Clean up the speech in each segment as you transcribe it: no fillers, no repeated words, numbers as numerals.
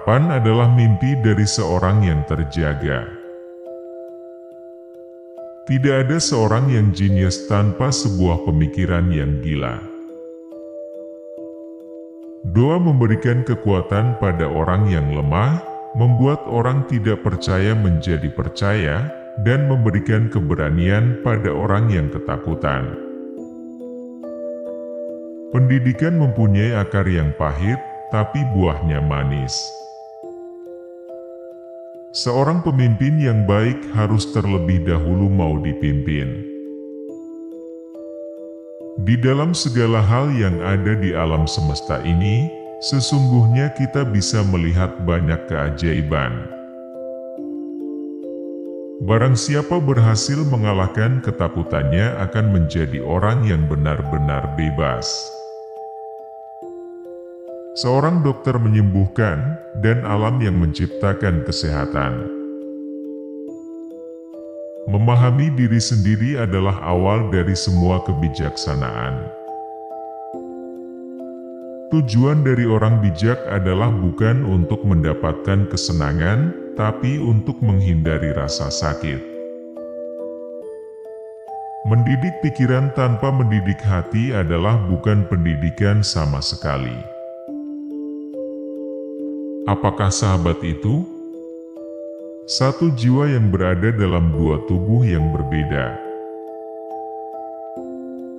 Harapan adalah mimpi dari seorang yang terjaga. Tidak ada seorang yang jenius tanpa sebuah pemikiran yang gila. Doa memberikan kekuatan pada orang yang lemah, membuat orang tidak percaya menjadi percaya, dan memberikan keberanian pada orang yang ketakutan. Pendidikan mempunyai akar yang pahit, tapi buahnya manis. Seorang pemimpin yang baik harus terlebih dahulu mau dipimpin. Di dalam segala hal yang ada di alam semesta ini, sesungguhnya kita bisa melihat banyak keajaiban. Barang siapa berhasil mengalahkan ketakutannya akan menjadi orang yang benar-benar bebas. Seorang dokter menyembuhkan, dan alam yang menciptakan kesehatan. Memahami diri sendiri adalah awal dari semua kebijaksanaan. Tujuan dari orang bijak adalah bukan untuk mendapatkan kesenangan, tapi untuk menghindari rasa sakit. Mendidik pikiran tanpa mendidik hati adalah bukan pendidikan sama sekali. Apakah sahabat itu? Satu jiwa yang berada dalam dua tubuh yang berbeda.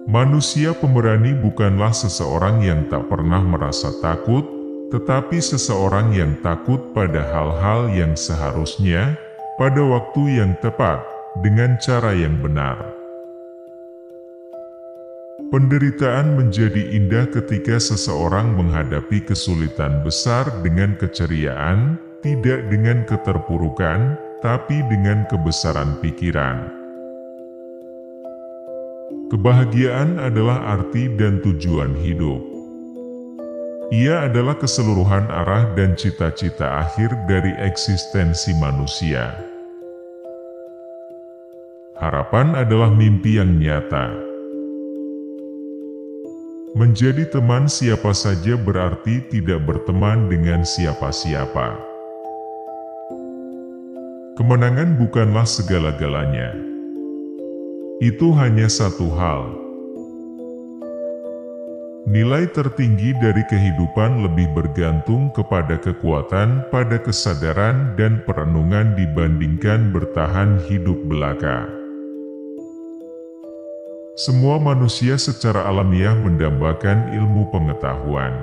Manusia pemberani bukanlah seseorang yang tak pernah merasa takut, tetapi seseorang yang takut pada hal-hal yang seharusnya, pada waktu yang tepat, dengan cara yang benar. Penderitaan menjadi indah ketika seseorang menghadapi kesulitan besar dengan keceriaan, tidak dengan keterpurukan, tapi dengan kebesaran pikiran. Kebahagiaan adalah arti dan tujuan hidup. Ia adalah keseluruhan arah dan cita-cita akhir dari eksistensi manusia. Harapan adalah mimpi yang nyata. Menjadi teman siapa saja berarti tidak berteman dengan siapa-siapa. Kemenangan bukanlah segala-galanya. Itu hanya satu hal. Nilai tertinggi dari kehidupan lebih bergantung kepada kekuatan pada kesadaran dan perenungan dibandingkan bertahan hidup belaka. Semua manusia secara alamiah mendambakan ilmu pengetahuan.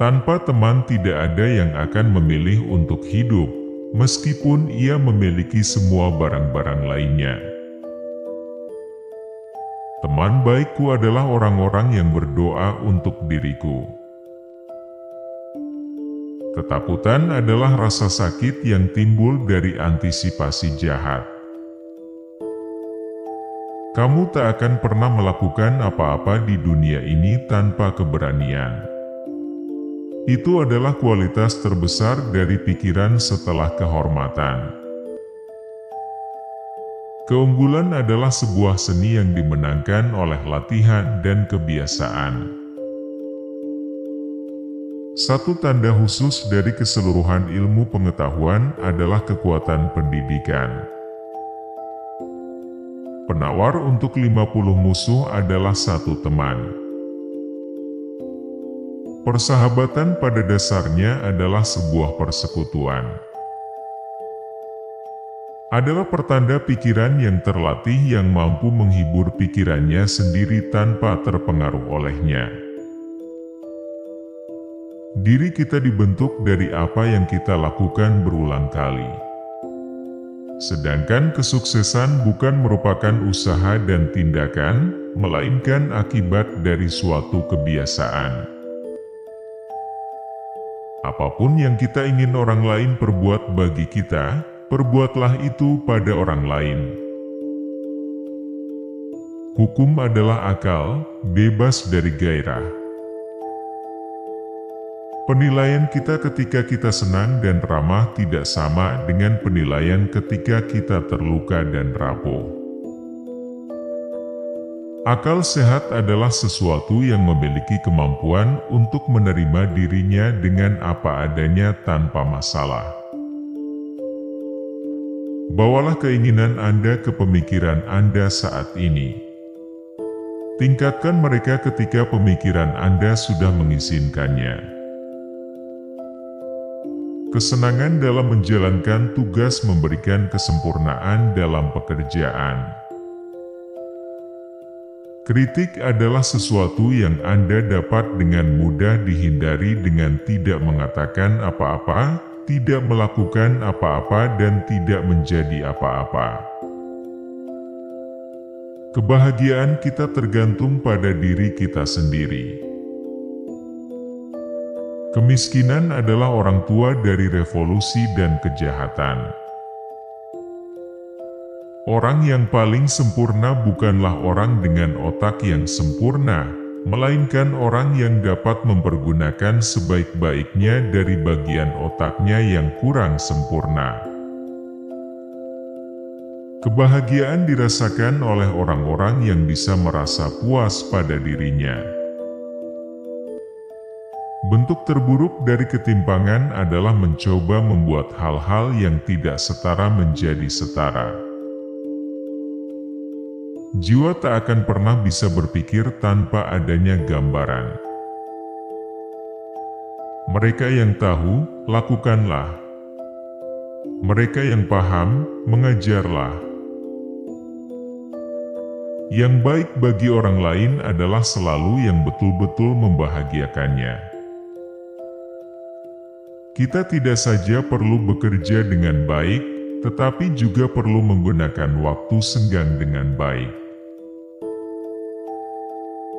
Tanpa teman tidak ada yang akan memilih untuk hidup, meskipun ia memiliki semua barang-barang lainnya. Teman baikku adalah orang-orang yang berdoa untuk diriku. Ketakutan adalah rasa sakit yang timbul dari antisipasi jahat. Kamu tak akan pernah melakukan apa-apa di dunia ini tanpa keberanian. Itu adalah kualitas terbesar dari pikiran setelah kehormatan. Keunggulan adalah sebuah seni yang dimenangkan oleh latihan dan kebiasaan. Satu tanda khusus dari keseluruhan ilmu pengetahuan adalah kekuatan pendidikan. Penawar untuk 50 musuh adalah satu teman. Persahabatan pada dasarnya adalah sebuah persekutuan. Adalah pertanda pikiran yang terlatih yang mampu menghibur pikirannya sendiri tanpa terpengaruh olehnya. Diri kita dibentuk dari apa yang kita lakukan berulang kali. Sedangkan kesuksesan bukan merupakan usaha dan tindakan, melainkan akibat dari suatu kebiasaan. Apapun yang kita ingin orang lain perbuat bagi kita, perbuatlah itu pada orang lain. Hukum adalah akal, bebas dari gairah. Penilaian kita ketika kita senang dan ramah tidak sama dengan penilaian ketika kita terluka dan rapuh. Akal sehat adalah sesuatu yang memiliki kemampuan untuk menerima dirinya dengan apa adanya tanpa masalah. Bawalah keinginan Anda ke pemikiran Anda saat ini. Tingkatkan mereka ketika pemikiran Anda sudah mengizinkannya. Kesenangan dalam menjalankan tugas memberikan kesempurnaan dalam pekerjaan. Kritik adalah sesuatu yang Anda dapat dengan mudah dihindari dengan tidak mengatakan apa-apa, tidak melakukan apa-apa, dan tidak menjadi apa-apa. Kebahagiaan kita tergantung pada diri kita sendiri. Kemiskinan adalah orang tua dari revolusi dan kejahatan. Orang yang paling sempurna bukanlah orang dengan otak yang sempurna, melainkan orang yang dapat mempergunakan sebaik-baiknya dari bagian otaknya yang kurang sempurna. Kebahagiaan dirasakan oleh orang-orang yang bisa merasa puas pada dirinya. Bentuk terburuk dari ketimpangan adalah mencoba membuat hal-hal yang tidak setara menjadi setara. Jiwa tak akan pernah bisa berpikir tanpa adanya gambaran. Mereka yang tahu, lakukanlah. Mereka yang paham, mengajarlah. Yang baik bagi orang lain adalah selalu yang betul-betul membahagiakannya. Kita tidak saja perlu bekerja dengan baik, tetapi juga perlu menggunakan waktu senggang dengan baik.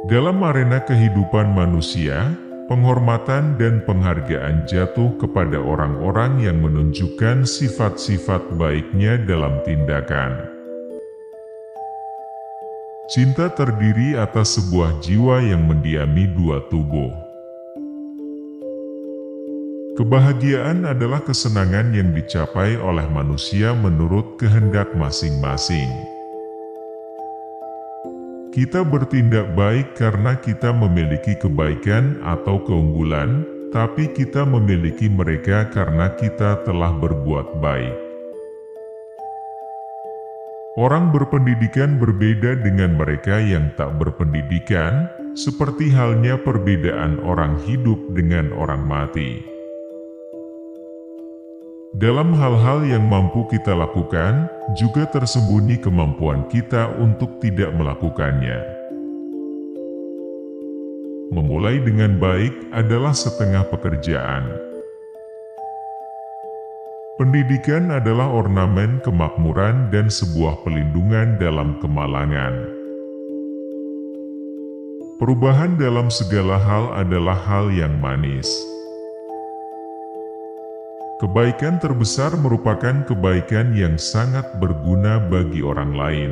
Dalam arena kehidupan manusia, penghormatan dan penghargaan jatuh kepada orang-orang yang menunjukkan sifat-sifat baiknya dalam tindakan. Cinta terdiri atas sebuah jiwa yang mendiami dua tubuh. Kebahagiaan adalah kesenangan yang dicapai oleh manusia menurut kehendak masing-masing. Kita bertindak baik karena kita memiliki kebaikan atau keunggulan, tapi kita memiliki mereka karena kita telah berbuat baik. Orang berpendidikan berbeda dengan mereka yang tak berpendidikan, seperti halnya perbedaan orang hidup dengan orang mati. Dalam hal-hal yang mampu kita lakukan, juga tersembunyi kemampuan kita untuk tidak melakukannya. Memulai dengan baik adalah setengah pekerjaan. Pendidikan adalah ornamen kemakmuran dan sebuah pelindungan dalam kemalangan. Perubahan dalam segala hal adalah hal yang manis. Kebaikan terbesar merupakan kebaikan yang sangat berguna bagi orang lain.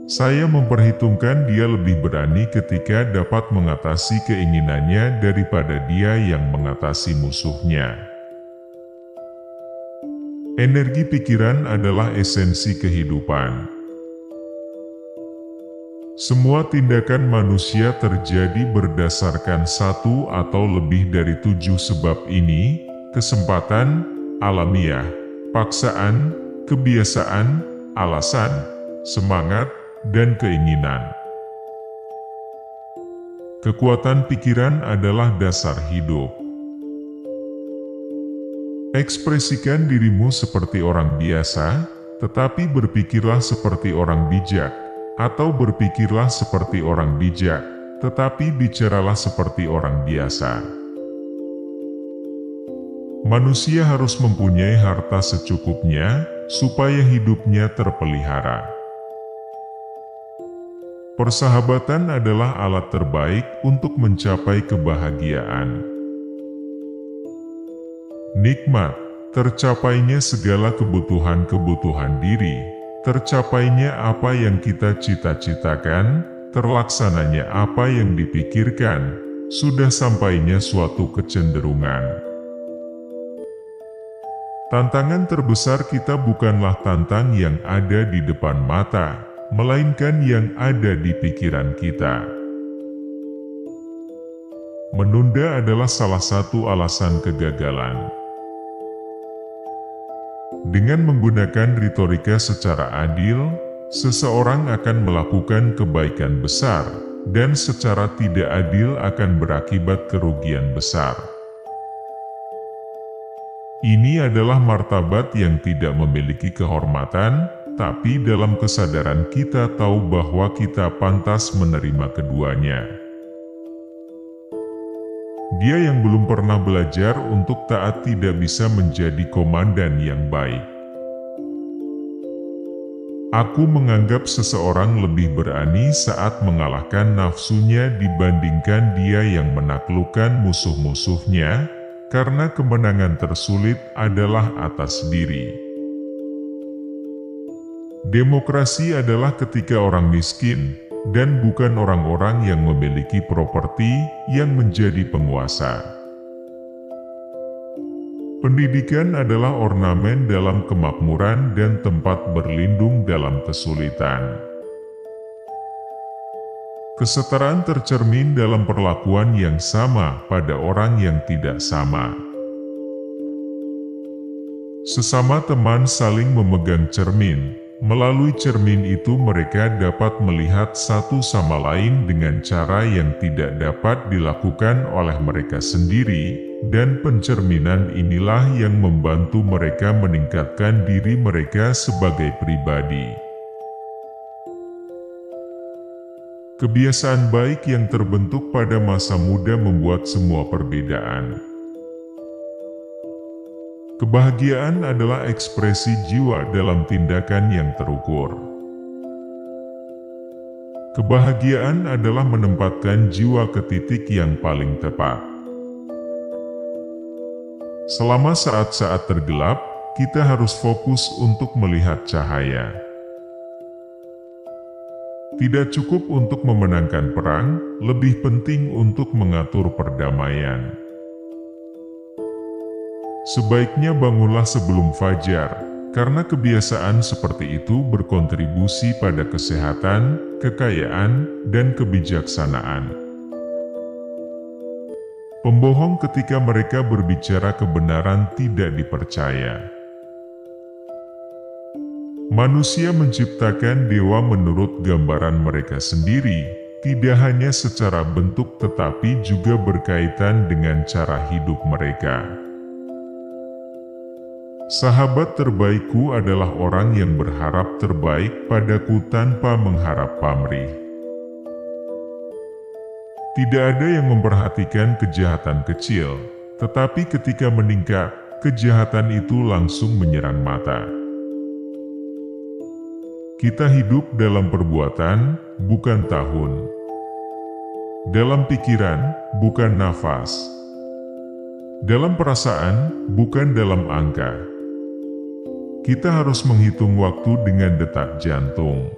Saya memperhitungkan dia lebih berani ketika dapat mengatasi keinginannya daripada dia yang mengatasi musuhnya. Energi pikiran adalah esensi kehidupan. Semua tindakan manusia terjadi berdasarkan satu atau lebih dari 7 sebab ini: kesempatan, alamiah, paksaan, kebiasaan, alasan, semangat, dan keinginan. Kekuatan pikiran adalah dasar hidup. Ekspresikan dirimu seperti orang biasa, tetapi berpikirlah seperti orang bijak. Atau berpikirlah seperti orang bijak, tetapi bicaralah seperti orang biasa. Manusia harus mempunyai harta secukupnya, supaya hidupnya terpelihara. Persahabatan adalah alat terbaik untuk mencapai kebahagiaan. Nikmat, tercapainya segala kebutuhan-kebutuhan diri. Tercapainya apa yang kita cita-citakan, terlaksananya apa yang dipikirkan, sudah sampainya suatu kecenderungan. Tantangan terbesar kita bukanlah tantang yang ada di depan mata, melainkan yang ada di pikiran kita. Menunda adalah salah satu alasan kegagalan. Dengan menggunakan retorika secara adil, seseorang akan melakukan kebaikan besar, dan secara tidak adil akan berakibat kerugian besar. Ini adalah martabat yang tidak memiliki kehormatan, tapi dalam kesadaran kita tahu bahwa kita pantas menerima keduanya. Dia yang belum pernah belajar untuk taat tidak bisa menjadi komandan yang baik. Aku menganggap seseorang lebih berani saat mengalahkan nafsunya dibandingkan dia yang menaklukkan musuh-musuhnya, karena kemenangan tersulit adalah atas diri. Demokrasi adalah ketika orang miskin, dan bukan orang-orang yang memiliki properti yang menjadi penguasa. Pendidikan adalah ornamen dalam kemakmuran dan tempat berlindung dalam kesulitan. Kesetaraan tercermin dalam perlakuan yang sama pada orang yang tidak sama. Sesama teman saling memegang cermin. Melalui cermin itu mereka dapat melihat satu sama lain dengan cara yang tidak dapat dilakukan oleh mereka sendiri, dan pencerminan inilah yang membantu mereka meningkatkan diri mereka sebagai pribadi. Kebiasaan baik yang terbentuk pada masa muda membuat semua perbedaan. Kebahagiaan adalah ekspresi jiwa dalam tindakan yang terukur. Kebahagiaan adalah menempatkan jiwa ke titik yang paling tepat. Selama saat-saat tergelap, kita harus fokus untuk melihat cahaya. Tidak cukup untuk memenangkan perang, lebih penting untuk mengatur perdamaian. Sebaiknya bangunlah sebelum fajar, karena kebiasaan seperti itu berkontribusi pada kesehatan, kekayaan, dan kebijaksanaan. Pembohong ketika mereka berbicara kebenaran tidak dipercaya. Manusia menciptakan dewa menurut gambaran mereka sendiri, tidak hanya secara bentuk tetapi juga berkaitan dengan cara hidup mereka. Sahabat terbaikku adalah orang yang berharap terbaik padaku tanpa mengharap pamrih. Tidak ada yang memperhatikan kejahatan kecil, tetapi ketika meningkat, kejahatan itu langsung menyerang mata. Kita hidup dalam perbuatan, bukan tahun. Dalam pikiran, bukan nafas. Dalam perasaan, bukan dalam angka. Kita harus menghitung waktu dengan detak jantung.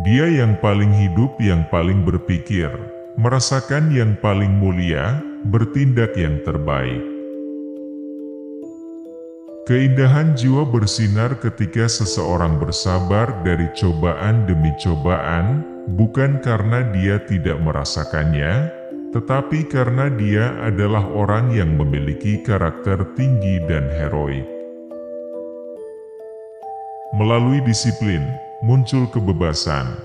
Dia yang paling hidup, yang paling berpikir, merasakan yang paling mulia, bertindak yang terbaik. Keindahan jiwa bersinar ketika seseorang bersabar dari cobaan demi cobaan, bukan karena dia tidak merasakannya, tetapi karena dia adalah orang yang memiliki karakter tinggi dan heroik. Melalui disiplin, muncul kebebasan.